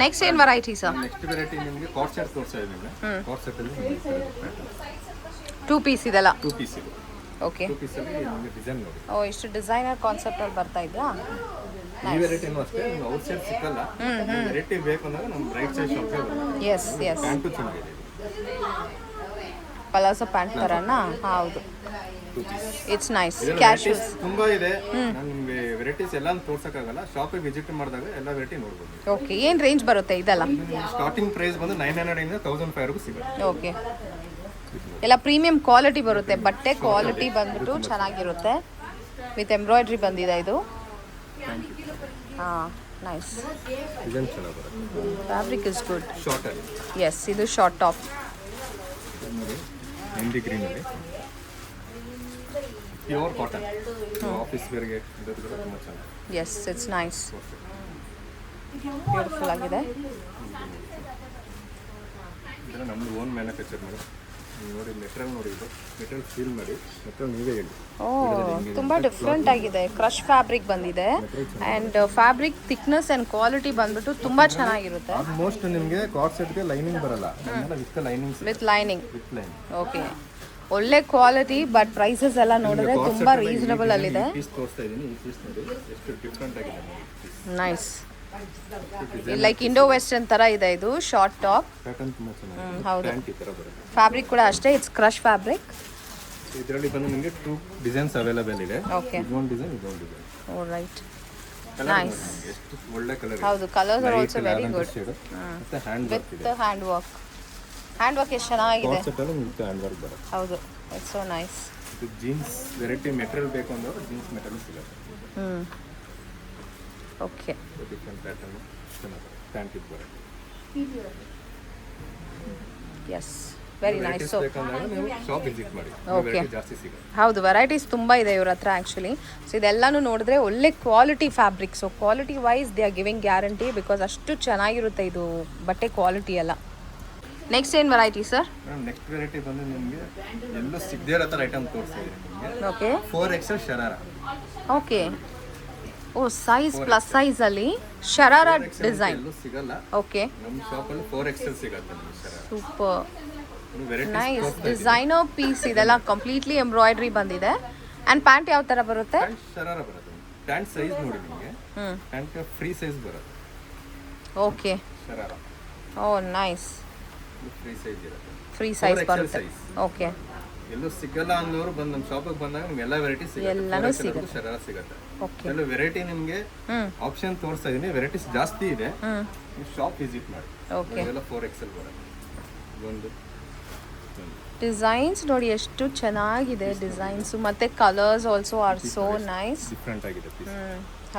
ನೆಕ್ಸ್ಟ್ ಏನು ವೆರೈಟಿ ಸರ್? ನೆಕ್ಸ್ಟ್ ವೆರೈಟಿ ನಿಮಗೆ ಕಾರ್ಡ್ ಸೆಟ್ ತೋರಿಸ್ತಾ ಇದ್ದೀನಿ. ಕಾರ್ಡ್ ಸೆಟ್ ಅಲ್ಲಿ 2 ಪೀಸ್ ಇದೆಲ್ಲ. 2 ಪೀಸ್ ಇದೆ. ಓಕೆ. 2 ಪೀಸ್ ಅಲ್ಲಿ ನಿಮಗೆ ಡಿಸೈನ್ ನೋಡಿ. ಓ, ಇಷ್ಟು ಡಿಸೈನರ್ ಕಾನ್ಸೆಪ್ಟ್ ಅಲ್ಲಿ ಬರ್ತಾ ಇದ್ರಾ? ಈ ವೆರೈಟಿನೂ ಅಷ್ಟೇ ನಿಮ್ಗೆ ಔಟ್ ಸೈಡ್ ಸಿಕ್ಕಲ್ಲ. ವೆರೈಟಿ ಬೇಕು ಅಂದಾಗ ನಮ್ಮ ರೈಟ್ ಸೈಡ್ ಶಾಪ್ಗೆ ಬರುತ್ತೆ. S yes. ಪ್ಯಾಂಟು ಚೆನ್ನಾಗಿದೆ. ಪಲಾಸೋ ಪ್ಯಾಂಟ್ ತರನಾ? ಹೌದು. 2 ಪೀಸ್. It's nice. ಕ್ಯಾಶುವಲ್ ತುಂಬಾ ಇದೆ. ನಾನು ನಿಮಗೆ ವೆರೈಟೀಸ್ ಎಲ್ಲ ತೋರ್ಸಕ್ಕಾಗಲ್ಲ. ಶಾಪಿಗೆ ವಿಸಿಟ್ ಮಾಡಿದಾಗ ಎಲ್ಲ ವೆರೈಟಿ ನೋಡ್ಬೋದು. ಓಕೆ. ಏನು ರೇಂಜ್ ಬರುತ್ತೆ ಇದೆಲ್ಲ? ಸ್ಟಾರ್ಟಿಂಗ್ ಪ್ರೈಸ್ ಬಂದು 900 ಇಂದ 1500 ವರೆಗೂ ಸಿಗುತ್ತೆ. ಓಕೆ. ಎಲ್ಲ ಪ್ರೀಮಿಯಂ ಕ್ವಾಲಿಟಿ ಬರುತ್ತೆ. ಬಟ್ಟೆ ಕ್ವಾಲಿಟಿ ಬಂದ್ಬಿಟ್ಟು ಚೆನ್ನಾಗಿರುತ್ತೆ. ವಿತ್ ಎಂಬ್ರಾಯ್ಡ್ರಿ ಬಂದಿದೆ ಇದು. ಹಾಂ, ನೈಸ್. ಡಿಸೈನ್ ಚೆನ್ನಾಗಿ ಬರುತ್ತೆ. Fabric is good. ಶಾರ್ಟ್ ಅಲ್ಲಿ. ಎಸ್, ಇದು ಶಾರ್ಟ್ ಟಾಪ್. ನೋಡಿ ಮೆಹಂದಿ ಗ್ರೀನ್ ಅಲ್ಲಿ ಪ್ಯೂರ್ ಕಾಟನ್. ಆಫೀಸ್ ವೇರ್ಗೆ ಇದಕ್ಕೆ ಕೂಡ ತುಂಬ ಚೆನ್ನಾಗಿ. S, it's nice. ಬ್ಯೂಟಿಫುಲ್ ಆಗಿದೆ. ಇದೆಲ್ಲ ನಮ್ಮದು ಓನ್ ಮ್ಯಾನುಫ್ಯಾಕ್ಚರ್ ಮಾಡಿ ನೋಡಿ. ಮೆಟೀರಿಯಲ್ ನೋಡಿ, ಇದು ಮೆಟೀರಿಯಲ್ ಫೀಲ್ ಮಾಡಿ ಮೆಟೀರಿಯಲ್ ನೀವೇ ಹೇಳಿ. ಓ, ತುಂಬ ಡಿಫ್ರೆಂಟ್ ಆಗಿದೆ. ಕ್ರಶ್ ಫ್ಯಾಬ್ರಿಕ್ ಬಂದಿದೆ. And fabric thickness and quality ಬಂದ್ಬಿಟ್ಟು ತುಂಬ ಚೆನ್ನಾಗಿರುತ್ತೆ. ಆಲ್ಮೋಸ್ಟ್ ನಿಮಗೆ ಕಾರ್ಡ್ ಸೆಟ್ಗೆ ಲೈನಿಂಗ್ ಬರಲ್ಲ. With lining. With lining. With lining. Okay. ಒಳ್ಳೆ ಕ್ವಾಲಿಟಿ. ಬಟ್ ಪ್ರೈಸಸ್ ಎಲ್ಲ ನೋಡಿದ್ರೆ ತುಂಬ ರೀಸನಬಲ್ ಅಲ್ಲಿದೆ. ಪೀಸ್ ತೋರಿಸ್ತಾ ಇದ್ದೀನಿ. ಈ ಪೀಸ್ ನೋಡಿ ಎಷ್ಟು ಡಿಫ್ರೆಂಟ್ ಆಗಿದೆ. ನೈಸ್. ಲೈಕ್ ಇಂಡೋ ವೆಸ್ಟರ್ನ್ ಥರ ಇದೆ ಇದು. Short top. ಪ್ಯಾಟರ್ನ್ ತುಂಬ ಚೆನ್ನಾಗಿದೆ. ಹೌದು. ಪ್ಯಾಂಟ್ ಈ ಥರ ಬರುತ್ತೆ. ಫ್ಯಾಬ್ರಿಕ್ ಕೂಡ ಅಷ್ಟೇ. It's crush fabric. ಇದರಲ್ಲಿ ಬಂದು ನಿಮಗೆ 2 ಡಿಸೈನ್ಸ್ ಅವೈಲೇಬಲ್ ಇದೆ. ಓಕೆ. ಇದೊಂದು ಡಿಸೈನ್, ಇದೊಂದು ಡಿಸೈನ್. Oh right. ಕಲರ್ ಎಷ್ಟು ಒಳ್ಳೆ ಕಲರ್. ಹೌದು, colours are also very good. ಮತ್ತೆ ಹ್ಯಾಂಡ್ ವರ್ಕ್ ಇದೆ. With hand work. Hand work ಎಷ್ಟು ಚೆನ್ನಾಗಿದೆ. ಕಾನ್ಸೆಪ್ಟ್ ಅಲ್ಲಿ ವಿತ್ ಹ್ಯಾಂಡ್ ವರ್ಕ್ ಬರುತ್ತೆ. ಹೌದು, ಇಟ್ಸ್ ಸೋ ನೈಸ್. ಇದು ಜೀನ್ಸ್ ವೆರೈಟಿ ಮೆಟೀರಿಯಲ್ ಬೇಕು ಅಂದ್ರೆ ಜೀನ್ಸ್ ಮೆಟೀರಿಯಲ್ ಸಿಗುತ್ತೆ. ಓಕೆ. ಡಿಫ್ರೆಂಟ್ ಪ್ಯಾಟರ್ನ್ ಚೆನ್ನಾಗಿ ಪ್ಯಾಂಟ್ ಇದು ಬರುತ್ತೆ. Yes, very nice. ಸೊ ಬೇಕಂದ್ರೆ ನೀವು ಶಾಪ್ ವಿಸಿಟ್ ಮಾಡಿ. ಓಕೆ. ವೆರೈಟಿ ಜಾಸ್ತಿ ಸಿಗುತ್ತೆ. ಹೌದು, ವೆರೈಟೀಸ್ ತುಂಬ ಇದೆ ಇವ್ರ ಹತ್ರ ಆ್ಯಕ್ಚುಲಿ. ಸೊ ಇದೆಲ್ಲನೂ ನೋಡಿದ್ರೆ ಒಳ್ಳೆ quality fabric. So quality wise they are giving guarantee. Because ಅಷ್ಟು ಚೆನ್ನಾಗಿರುತ್ತೆ ಇದು ಬಟ್ಟೆ ಕ್ವಾಲಿಟಿ ಎಲ್ಲ. ನೆಕ್ಸ್ಟ್ ಏನು ವೆರೈಟಿ ಸರ್? ನೆಕ್ಸ್ಟ್ ವೆರೈಟಿ ಬಂದು ನಿಮಗೆ ಎಲ್ಲೂ ಸಿಗದೇ ಇರೋ ಥರ ಐಟಮ್ ತೋರಿಸ್ತಾ ಇದೆ ನಿಮಗೆ. ಓಕೆ. 4XL ಶರಾರ. ಓಕೆ. ಓ, ಸೈಜ್ ಪ್ಲಸ್ ಸೈಜ್ ಅಲ್ಲಿ ಶರಾರ ಡಿಸೈನ್. ಎಲ್ಲೂ ಸಿಗಲ್ಲ. ಓಕೆ. ನಮ್ಮ ಶಾಪಲ್ಲಿ 4XL ಸಿಗುತ್ತೆ ನಿಮಗೆ sharara. Super variety nice. Designer piece ಇದೆಲ್ಲ ಕಂಪ್ಲೀಟ್ಲಿ ಎಂಬ್ರಾಯ್ಡ್ರಿ ಬಂದಿದೆ. ಆ್ಯಂಡ್ ಪ್ಯಾಂಟ್ ಯಾವ ಥರ ಬರುತ್ತೆ? ಪ್ಯಾಂಟ್ ಶರಾರ ಬರುತ್ತೆ. ಪ್ಯಾಂಟ್ ಸೈಜ್ ನೋಡಿ ನಿಮಗೆ. ಪ್ಯಾಂಟ್ ಫ್ರೀ ಸೈಜ್ ಬರುತ್ತೆ. ಓಕೆ. ಶರಾರ. ಓ ನೈಸ್. ಫ್ರೀ ಸೈಜ್ ಇರುತ್ತೆ. ಫ್ರೀ ಸೈಜ್ ಬರುತ್ತೆ. ಓಕೆ. ಎಲ್ಲೂ ಸಿಗಲ್ಲ ಅನ್ನೋರು ಬಂದು ನಮ್ಮ ಶಾಪಿಗೆ ಬಂದಾಗ ನಿಮ್ಗೆ ಎಲ್ಲ ವೆರೈಟಿ ಸಿಗುತ್ತೆ. ಎಲ್ಲನೂ ಸಿಗುತ್ತೆ. ಶರಾರ ಸಿಗುತ್ತೆ. ಓಕೆ. ಎಲ್ಲ ವೆರೈಟಿ ನಿಮಗೆ ಆಪ್ಷನ್ ತೋರಿಸ್ತಾ ಇದೀನಿ. ವೆರೈಟೀಸ್ ಜಾಸ್ತಿ ಇದೆ. ನೀವು ಶಾಪ್ ವಿಸಿಟ್ ಮಾಡಿ. ಓಕೆ. ಎಲ್ಲ 4XL ಬರುತ್ತೆ. ಒಂದು ಡಿಸೈನ್ಸ್ ನೋಡಿ ಎಷ್ಟು ಚೆನ್ನಾಗಿದೆ. ಡಿಸೈನ್ಸ್ ಮತ್ತೆ colours also are so nice. Different ಆಗಿದೆ ಪೀಸ್.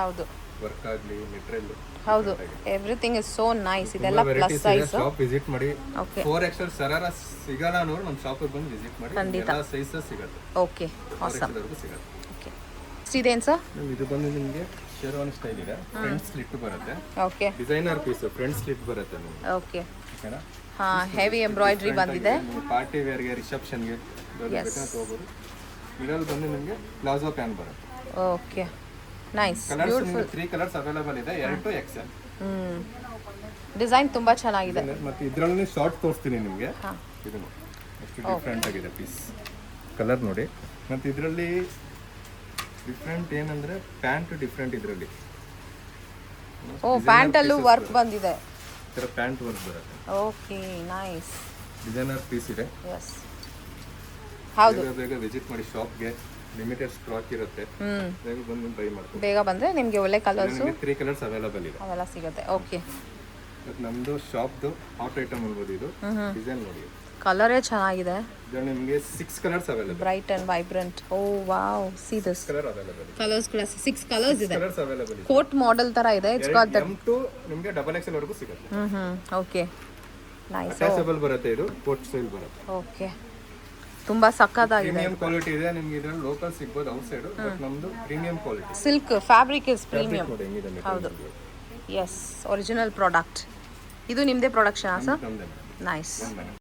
ಹೌದು. ವರ್ಕ್ ಆಗಲಿ ಮೆಟೀರಿಯಲ್. ಹೌದು, ಎವ್ರಿಥಿಂಗ್ ಇಸ್ ಸೋ ನೈಸ್. ಇದೆಲ್ಲ ಪ್ಲಸ್ ಸೈಜ್. ಶಾಪ್ ವಿಸಿಟ್ ಮಾಡಿ. ಓಕೆ. 4XL ಶರಾರ ಸಿಗಲ್ಲ ಅನ್ನೋರು ನಮ್ಮ ಶಾಪಿಗೆ ಬಂದು ವಿಸಿಟ್ ಮಾಡಿ. ಖಂಡಿತ. ಎಲ್ಲ ಸೈಜಸ್ ಸಿಗುತ್ತೆ. Okay, awesome. ವರೆಗೂ ಸಿಗುತ್ತೆ. ಓಕೆ. ಇದೇನು ಸರ್? ಇದು ಬಂದು ನಿಮಗೆ ಶೇರ್ವಾನಿ ಸ್ಟೈಲ್ ಇದೆ, ಫ್ರಂಟ್ ಸ್ಲಿಟ್ ಬರುತ್ತೆ, okay designer piece, front slit ಬರುತ್ತೆ ನಿಮಗೆ, ಓಕೆ. ಓಕೆನಾ. ಹಾಂ, ಹೆವಿ ಎಂಬ್ರಾಯ್ಡ್ರಿ ಬಂದಿದೆ. ಪಾರ್ಟಿ ವೇರ್ಗೆ, ರಿಸೆಪ್ಷನ್ಗೆ ತಗೋಬೋದು. ಮಿಡಲ್ ಬಂದು ನಿಮಗೆ ಪ್ಲಾಜೋ ಪ್ಯಾನ್ ಬರುತ್ತೆ. Okay, nice. ಕಲರ್ಸ್ ನಿಮಗೆ 3 ಕಲರ್ಸ್ ಅವೈಲೇಬಲ್ ಇದೆ, L to XL. ಡಿಸೈನ್ ತುಂಬಾ ಚೆನ್ನಾಗಿದೆ. ಮತ್ತೆ ಇದರಲ್ಲಿ ಶಾರ್ಟ್ ತೋರಿಸ್ತೀನಿ ನಿಮಗೆ. ಇದು ನೋಡಿ, ಎಷ್ಟು ಡಿಫ್ರೆಂಟ್ ಆಗಿದೆ ಪೀಸ್. ಕಲರ್ ನೋಡಿ. ಮತ್ತೆ ಇದರಲ್ಲಿ ಡಿಫ್ರೆಂಟ್ ಏನಂದ್ರೆ ಪ್ಯಾಂಟ್ ಡಿಫ್ರೆಂಟ್ ಇದರಲ್ಲಿ. ಪ್ಯಾಂಟ್ ಅಲ್ಲೂ ವರ್ಕ್ ಬಂದಿದೆ. ಈ ಥರ ಪ್ಯಾಂಟ್ ವರ್ಕ್ ಬರುತ್ತೆ. Okay, nice. ಡಿಸೈನರ್ ಪೀಸ್ ಇದೆ. ಎಸ್, ಹೌದು. ಬೇಗ ವಿಸಿಟ್ ಮಾಡಿ ಶಾಪ್ಗೆ, ಲಿಮಿಟೆಡ್ ಸ್ಟಾಕ್ ಇರುತ್ತೆ. ಬೇಗ ಬಂದು ಬೈ ಮಾಡ್ತೀವಿ. ಬೇಗ ಬಂದ್ರೆ ನಿಮಗೆ ಒಳ್ಳೆ ಕಲರ್ಸ್ 3 ಕಲರ್ಸ್ ಅವೈಲೇಬಲ್ ಇದೆ, ಅವೆಲ್ಲ ಸಿಗುತ್ತೆ. ಓಕೆ, ನಮ್ದು ಶಾಪ್ದು ಹಾಟ್ ಐಟಮ್ ಅನ್ಬೋದು. ಇದು ಡಿಸೈನ್ ನೋಡಿ, ಕಲರೇ ಚೆನ್ನಾಗಿದೆ. ಇದರಲ್ಲಿ ನಿಮಗೆ 6 colours available. Bright and vibrant. Oh wow, see this colour available ಇದೆ. ಕಲರ್ಸ್ ಕೂಡ 6 ಕಲರ್ಸ್ ಇದೆ. ಕಲರ್ಸ್ ಅವೈಲೇಬಲ್ ಇದೆ. ಕೋಟ್ ಮಾಡೆಲ್ ತರ ಇದೆ. It's got that. M to ನಿಮಗೆ XXL ವರೆಗೂ ಸಿಗುತ್ತೆ. Okay, nice. ಅಟ್ಯಾಚಬಲ್ ಬರುತ್ತೆ, ಇದು ಕೋಟ್ ಸ್ಟೈಲ್ ಬರುತ್ತೆ. ಓಕೆ, ತುಂಬಾ ಸಕ್ಕತ್ತಾಗಿದೆ. ಪ್ರೀಮಿಯಂ ಕ್ವಾಲಿಟಿ ಇದೆ. ನಿಮಗೆ ಇದರಲ್ಲಿ ಲೋಕಲ್ ಸಿಗ್ಬೋದು ಔಟ್ ಸೈಡ್, ಬಟ್ ನಮ್ದು premium quality. Silk fabric is premium. ನೋಡಿ ಹೆಂಗಿದೆ. ಹೌದು, ಎಸ್, ಒರಿಜಿನಲ್ ಪ್ರಾಡಕ್ಟ್. ಇದು ನಿಮ್ಮದೇ ಪ್ರೊಡಕ್ಷನ್ ಸರ್? ನಮ್ದೇ. ನೈಸ್.